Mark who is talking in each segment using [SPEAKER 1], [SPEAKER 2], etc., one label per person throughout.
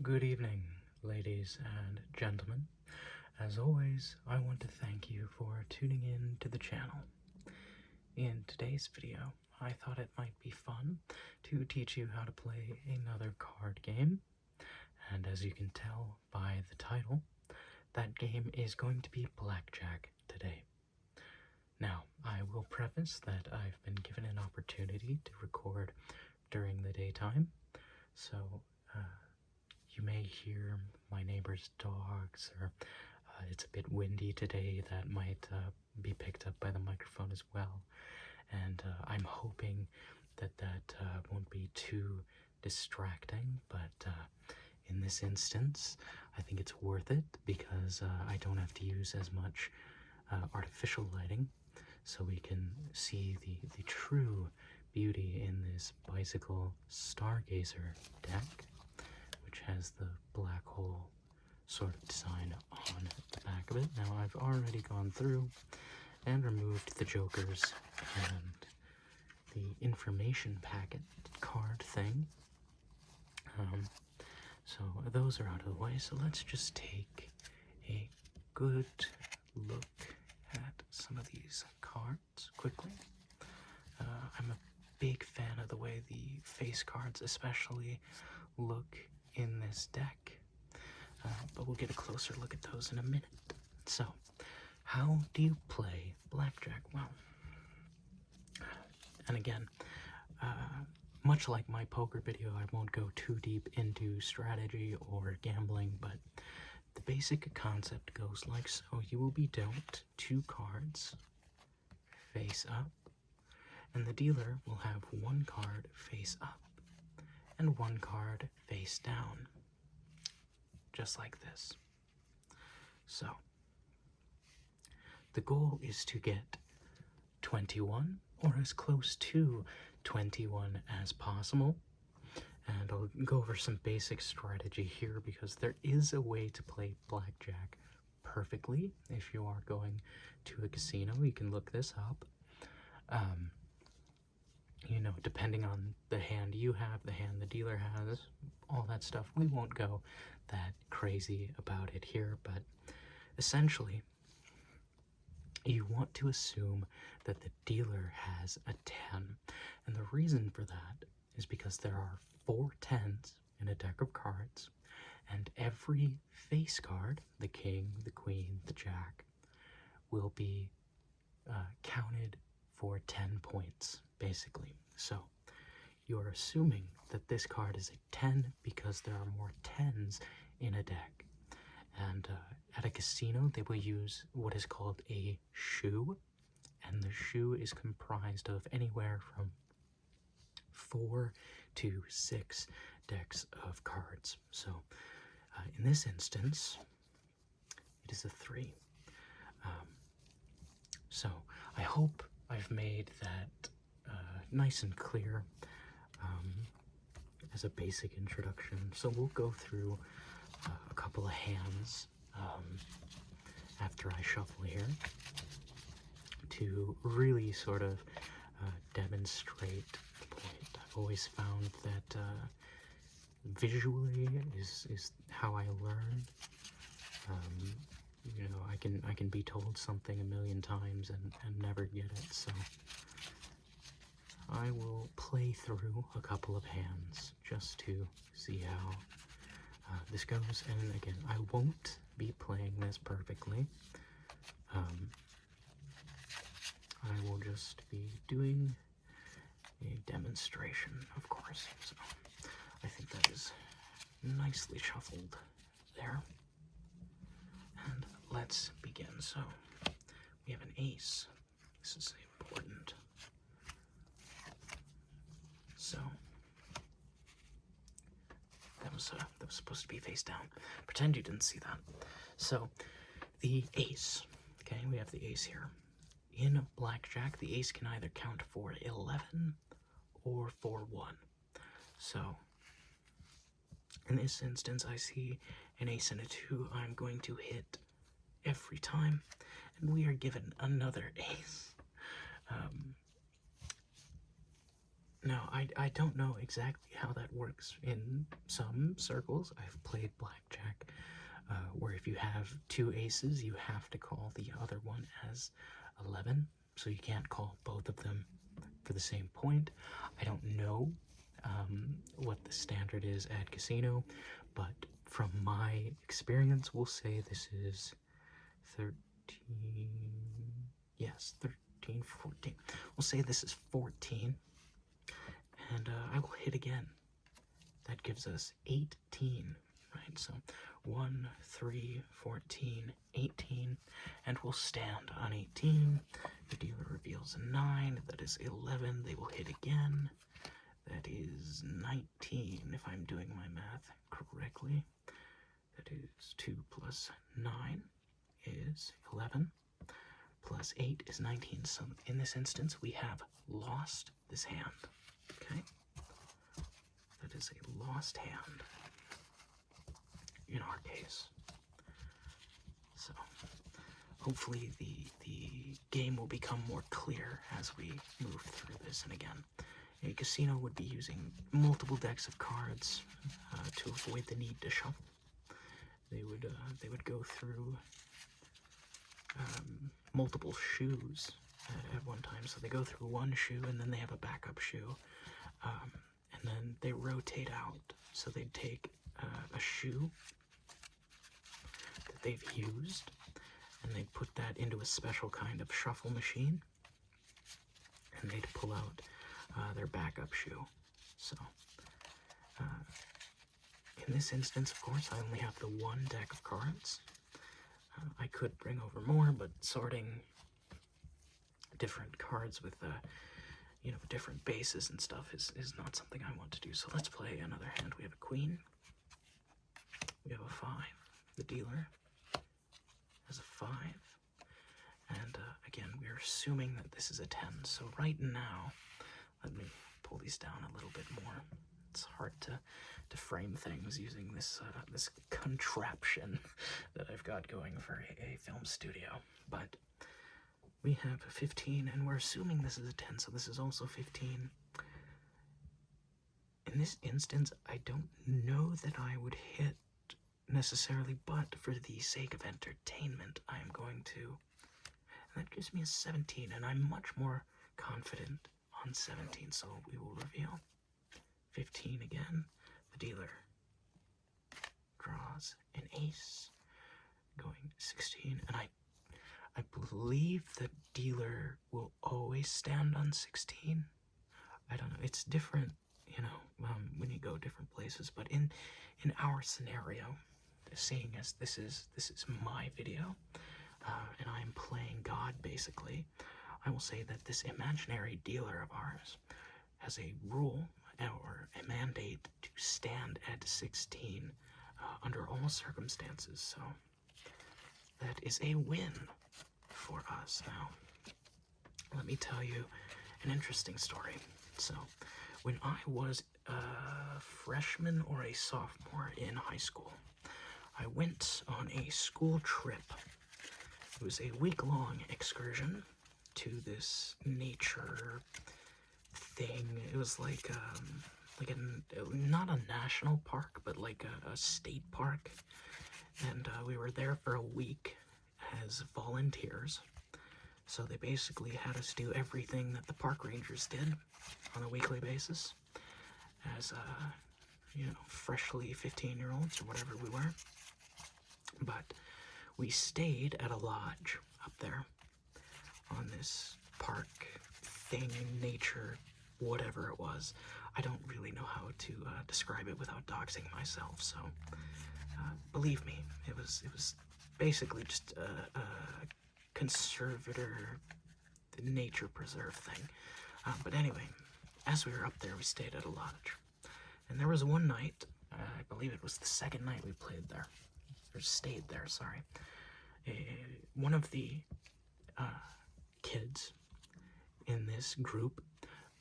[SPEAKER 1] Good evening, ladies and gentlemen. As always, I want to thank you for tuning in to the channel. In today's video, I thought it might be fun to teach you how to play another card game. And as you can tell by the title, that game is going to be Blackjack today. Now, I will preface that I've been given an opportunity to record during the daytime, so you may hear my neighbor's dogs, or it's a bit windy today. That might be picked up by the microphone as well. And I'm hoping that won't be too distracting, but in this instance, I think it's worth it because I don't have to use as much artificial lighting, so we can see the true beauty in this bicycle stargazer deck, which has the black hole sort of design on the back of it. Now, I've already gone through and removed the jokers and the information packet card thing. So those are out of the way, so let's just take a good look at some of these cards quickly. I'm a big fan of the way the face cards especially look in this deck, but we'll get a closer look at those in a minute. So, how do you play blackjack? Well, and again, much like my poker video, I won't go too deep into strategy or gambling, but the basic concept goes like so. You will be dealt 2 cards face up, and the dealer will have 1 card face up and 1 card face down, just like this. So, the goal is to get 21 or as close to 21 as possible. And I'll go over some basic strategy here because there is a way to play blackjack perfectly. If you are going to a casino, you can look this up. You know, depending on the hand you have, the hand the dealer has, all that stuff. We won't go that crazy about it here, but essentially, you want to assume that the dealer has a 10. And the reason for that is because there are 4 10s in a deck of cards, and every face card, the king, the queen, the jack, will be counted for 10 points, basically. So, you're assuming that this card is a 10 because there are more 10s in a deck. And at a casino, they will use what is called a shoe, and the shoe is comprised of anywhere from 4 to 6 decks of cards. So, in this instance, it is a 3. So, I hope I've made that nice and clear as a basic introduction. So, we'll go through a couple of hands after I shuffle here to really sort of demonstrate the point. I've always found that visually is how I learn. You know, I can be told something a million times and never get it, so I will play through a couple of hands just to see how this goes. And again, I won't be playing this perfectly. I will just be doing a demonstration, of course. So I think that is nicely shuffled there. And let's begin. So we have an ace. This is important. So that was supposed to be face down. Pretend you didn't see that. So the ace. Okay, we have the ace here. In blackjack, the ace can either count for 11 or for 1. So in this instance, I see an ace and a 2. I'm going to hit every time, and we are given another ace. Now, I don't know exactly how that works in some circles. I've played blackjack, where if you have two aces, you have to call the other one as 11, so you can't call both of them for the same point. I don't know what the standard is at casino, but from my experience, we'll say this is 13, yes, 13, 14. We'll say this is 14, and I will hit again. That gives us 18, right? So 1, 3, 14, 18, and we'll stand on 18. The dealer reveals a 9, that is 11, they will hit again. That is 19, if I'm doing my math correctly. That is 2 plus 9 is 11, plus 8 is 19. So in this instance, we have lost this hand, okay? That is a lost hand in our case. So hopefully the game will become more clear as we move through this. And again, a casino would be using multiple decks of cards to avoid the need to shuffle. They would go through multiple shoes at one time. So they go through one shoe and then they have a backup shoe, and then they rotate out. So they'd take a shoe that they've used, and they'd put that into a special kind of shuffle machine, and they'd pull out their backup shoe. So in this instance, of course, I only have the one deck of cards. I could bring over more, but sorting different cards with different bases and stuff is not something I want to do. So let's play another hand. We have a queen. We have a 5. The dealer has a 5. And again, we're assuming that this is a 10. So right now, let me pull these down a little bit more. It's hard to frame things using this this contraption that I've got going for a film studio. But we have a 15, and we're assuming this is a 10, so this is also 15. In this instance, I don't know that I would hit necessarily, but for the sake of entertainment, I am going to. And that gives me a 17, and I'm much more confident on 17, so we will reveal 15 again. The dealer draws an ace, going 16, and I believe the dealer will always stand on 16. I don't know, it's different, when you go different places, but in our scenario, seeing as this is my video, and I'm playing God basically, I will say that this imaginary dealer of ours has a rule or a mandate to stand at 16 under all circumstances, so that is a win for us. Now, let me tell you an interesting story. So, when I was a freshman or a sophomore in high school, I went on a school trip. It was a week-long excursion to this nature thing. It was like not a national park, but like a state park. And we were there for a week as volunteers. So they basically had us do everything that the park rangers did on a weekly basis as, freshly 15-year-olds or whatever we were. But we stayed at a lodge up there on this park thing, nature, whatever it was. I don't really know how to describe it without doxing myself, so believe me, it was basically just a conservator, nature preserve thing. But anyway, as we were up there, we stayed at a lodge. And there was one night, I believe it was the second night we played there, or stayed there, sorry. One of the kids in this group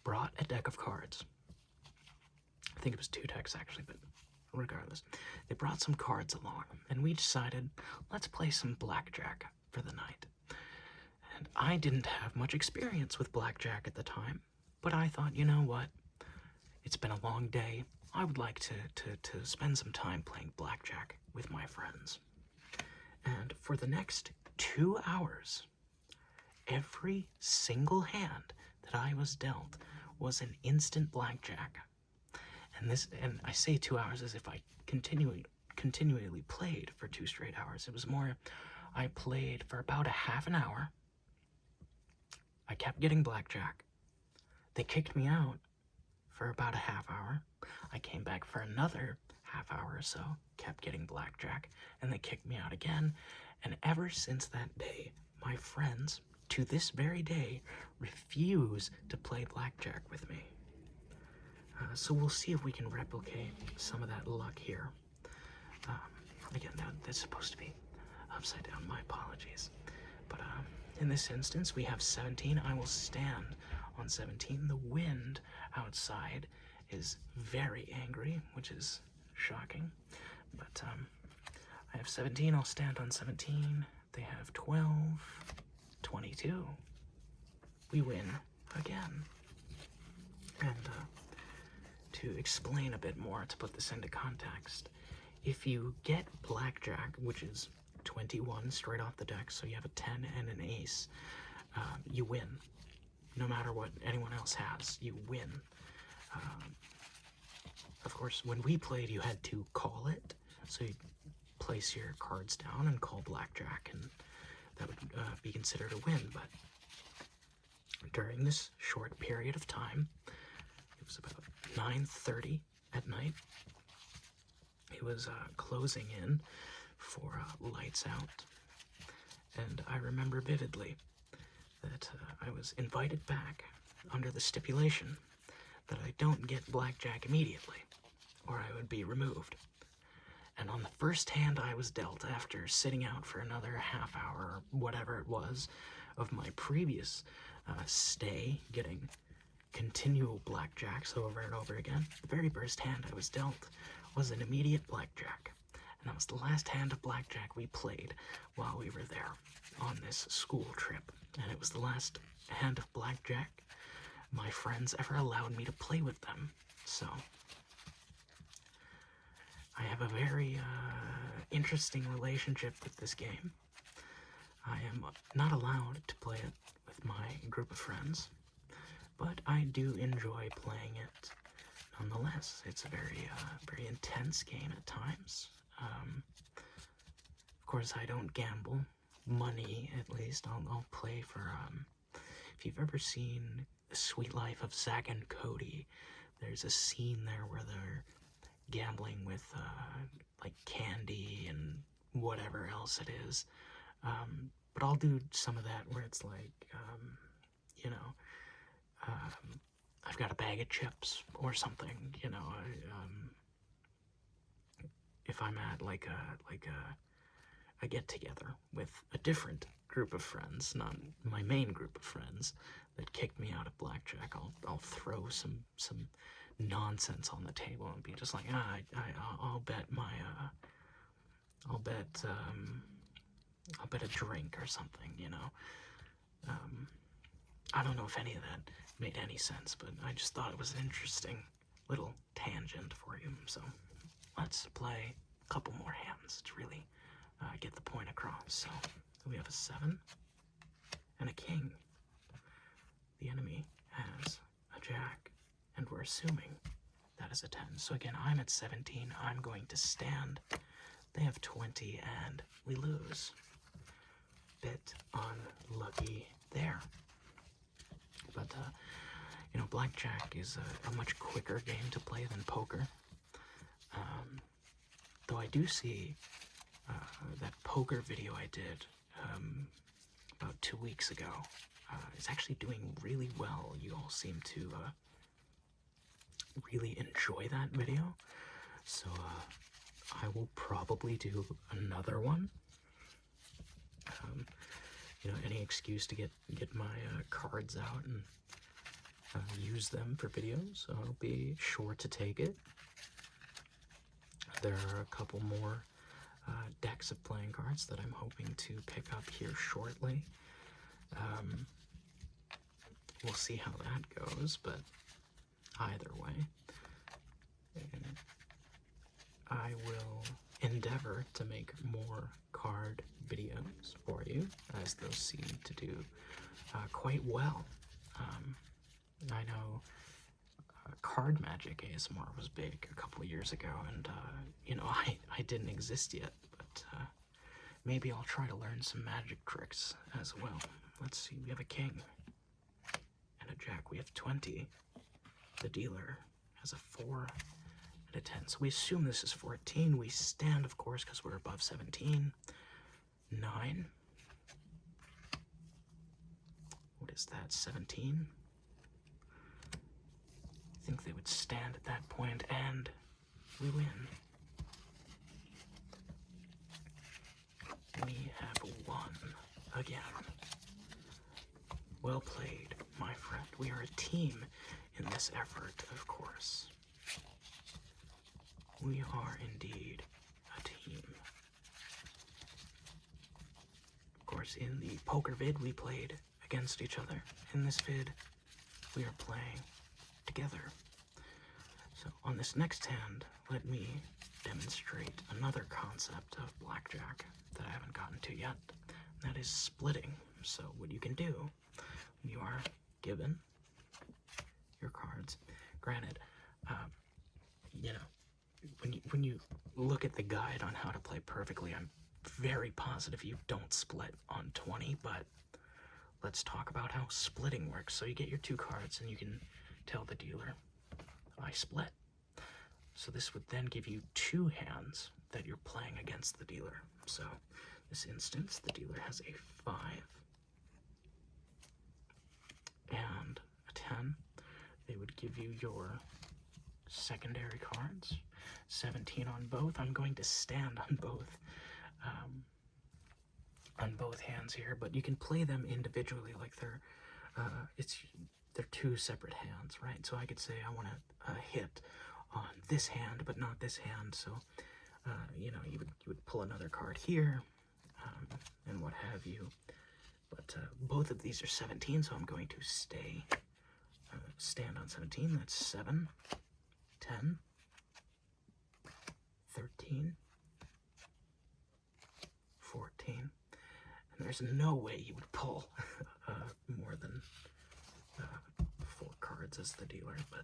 [SPEAKER 1] brought a deck of cards. I think it was 2 decks actually, but regardless, they brought some cards along, and we decided, let's play some blackjack for the night. And I didn't have much experience with blackjack at the time, but I thought, you know what, it's been a long day. I would like to spend some time playing blackjack with my friends. And for the next 2 hours, every single hand that I was dealt was an instant blackjack. And I say 2 hours as if I continually played for 2 straight hours. It was more, I played for about a half an hour. I kept getting blackjack. They kicked me out for about a half hour. I came back for another half hour or so, kept getting blackjack, and they kicked me out again. And ever since that day, my friends, to this very day, refuse to play blackjack with me. So we'll see if we can replicate some of that luck here. Again, that's supposed to be upside down. My apologies. But in this instance, we have 17. I will stand on 17. The wind outside is very angry, which is shocking. But I have 17. I'll stand on 17. They have 12, 22. We win again. And to explain a bit more, to put this into context, if you get blackjack, which is 21 straight off the deck, so you have a 10 and an ace, you win. No matter what anyone else has, you win. Of course, when we played, you had to call it, so you place your cards down and call blackjack, and that would be considered a win. But during this short period of time, it was about 9:30 at night. It was closing in for lights out, and I remember vividly that I was invited back under the stipulation that I don't get blackjack immediately, or I would be removed. And on the first hand I was dealt, after sitting out for another half hour, or whatever it was, of my previous stay, getting continual blackjacks over and over again, the very first hand I was dealt was an immediate blackjack. And that was the last hand of blackjack we played while we were there on this school trip. And it was the last hand of blackjack my friends ever allowed me to play with them. So I have a very interesting relationship with this game. I am not allowed to play it with my group of friends, but I do enjoy playing it nonetheless. It's a very intense game at times. Of course, I don't gamble money, at least. I'll play for, if you've ever seen The Sweet Life of Zack and Cody, there's a scene there where they're gambling with, like, candy and whatever else it is. But I'll do some of that where it's like, you know, I've got a bag of chips or something, you know. If I'm at like a get together with a different group of friends, not my main group of friends that kicked me out of blackjack, I'll throw some nonsense on the table and be just like, I'll bet a drink or something, you know. I don't know if any of that made any sense, but I just thought it was an interesting little tangent for you. So let's play a couple more hands to really get the point across. So we have a 7 and a king. The enemy has a jack, and we're assuming that is a 10. So again, I'm at 17. I'm going to stand. They have 20, and we lose. Bit unlucky there. But, you know, blackjack is a much quicker game to play than poker. Though I do see that poker video I did about 2 weeks ago is actually doing really well. You all seem to really enjoy that video. So I will probably do another one. You know, any excuse to get my cards out and use them for videos, so I'll be sure to take it. There are a couple more decks of playing cards that I'm hoping to pick up here shortly. We'll see how that goes, but either way, And I will endeavor to make more card videos for you, as those seem to do quite well. I know Card Magic ASMR was big a couple of years ago, and you know, I didn't exist yet, but maybe I'll try to learn some magic tricks as well. Let's see, we have a king and a jack. We have 20. The dealer has a 4 and a 10. So we assume this is 14. We stand, of course, because we're above 17. 9. What is that? 17. I think they would stand at that point, and we win. We have won again. Well played, my friend. We are a team in this effort, of course. We are indeed a team. Of course, in the poker vid, we played against each other. In this vid, we are playing together. So on this next hand, let me demonstrate another concept of blackjack that I haven't gotten to yet. That is splitting. So what you can do, you are given your cards. Granted, you know, when you look at the guide on how to play perfectly, I'm very positive you don't split on 20, but let's talk about how splitting works. So you get your 2 cards and you can tell the dealer, I split. So this would then give you 2 hands that you're playing against the dealer. So this instance, the dealer has a 5 and a 10. They would give you your secondary cards, 17 on both. I'm going to stand on both hands here, but you can play them individually, like they're 2 separate hands, right? So I could say I want to hit on this hand, but not this hand. So you know, you would pull another card here, and what have you. But both of these are 17, so I'm going to stand on 17. That's 7, 10, 13, 14. And there's no way you would pull more than 4 cards as the dealer, but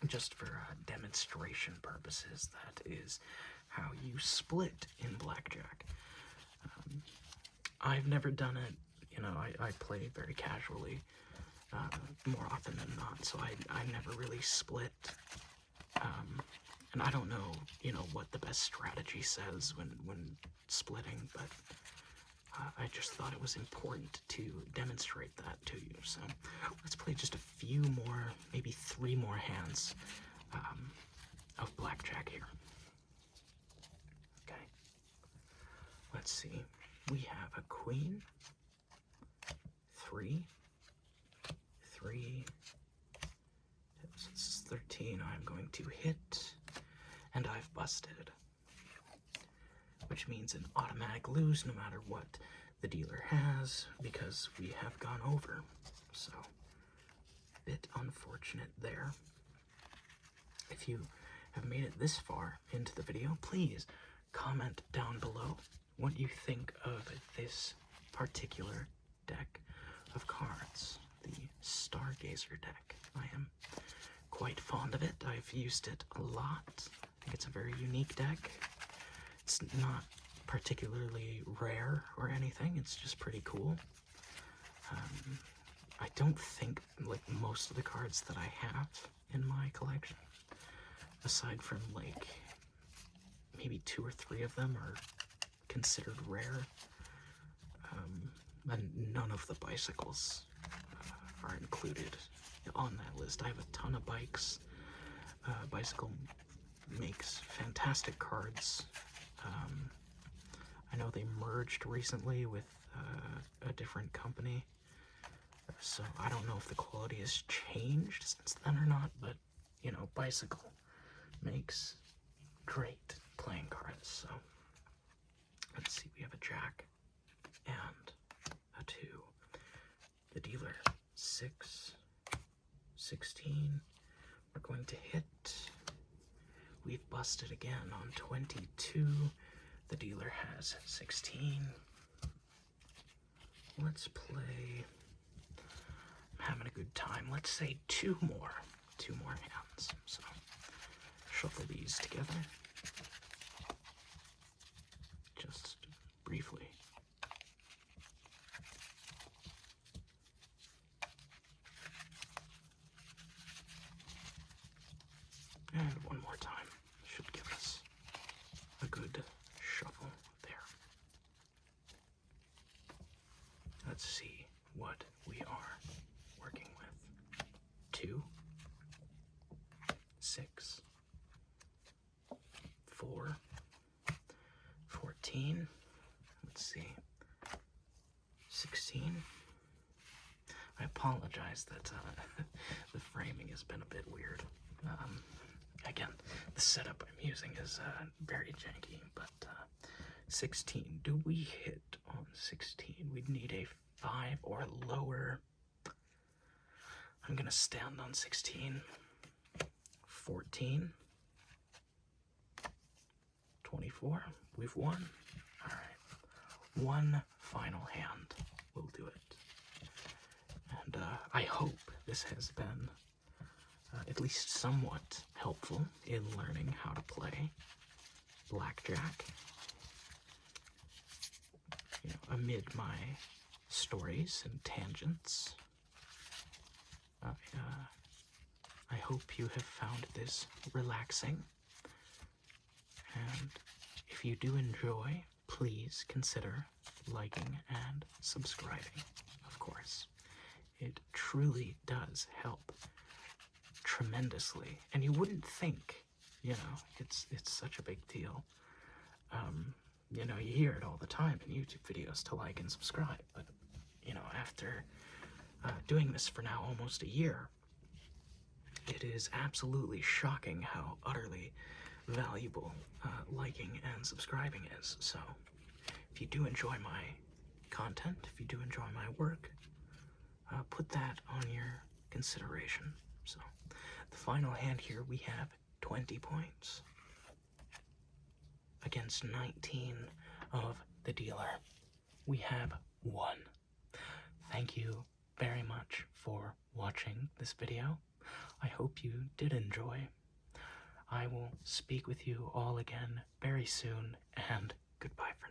[SPEAKER 1] just for demonstration purposes, that is how you split in blackjack. I've never done it, you know, I play very casually, more often than not, so I never really split, and I don't know, you know, what the best strategy says when splitting, but I just thought it was important to demonstrate that to you. So let's play just a few more, maybe 3 more hands of blackjack here. Okay. Let's see. We have a queen, 3, 3. So this is 13. I'm going to hit, and I've busted, which means an automatic lose no matter what the dealer has, because we have gone over. So, bit unfortunate there. If you have made it this far into the video, please comment down below what you think of this particular deck of cards, the Stargazer deck. I am quite fond of it. I've used it a lot. I think it's a very unique deck. It's not particularly rare or anything, it's just pretty cool. I don't think, like, most of the cards that I have in my collection, aside from, like, maybe 2 or 3 of them are considered rare, and none of the bicycles are included on that list. I have a ton of bikes. Bicycle makes fantastic cards. I know they merged recently with a different company, so I don't know if the quality has changed since then or not, but, you know, Bicycle makes great playing cards. So let's see, we have a jack and a 2. The dealer, 6, 16. We're going to hit, we've busted again on 22. The dealer has 16. Let's play. I'm having a good time. Let's say two more hands. So shuffle these together. Just briefly. And one more time. Should give us a good shuffle there. Let's see what we are working with. 2, 6, 4, 14. Let's see. 16. I apologize that the framing has been a bit weird. Again, the setup I'm using is very janky, but 16. Do we hit on 16? We'd need a 5 or lower. I'm gonna stand on 16. 14. 24. We've won. Alright. One final hand will do it. And I hope this has been at least somewhat helpful in learning how to play blackjack. You know, amid my stories and tangents. I hope you have found this relaxing. And if you do enjoy, please consider liking and subscribing, of course. It truly does help tremendously. And you wouldn't think, you know, it's such a big deal. You know, you hear it all the time in YouTube videos to like and subscribe, but, you know, after doing this for now almost a year, it is absolutely shocking how utterly valuable liking and subscribing is. So, if you do enjoy my content, if you do enjoy my work, put that on your consideration. So, the final hand here, we have 20 points against 19 of the dealer. We have 1. Thank you very much for watching this video. I hope you did enjoy. I will speak with you all again very soon, and goodbye for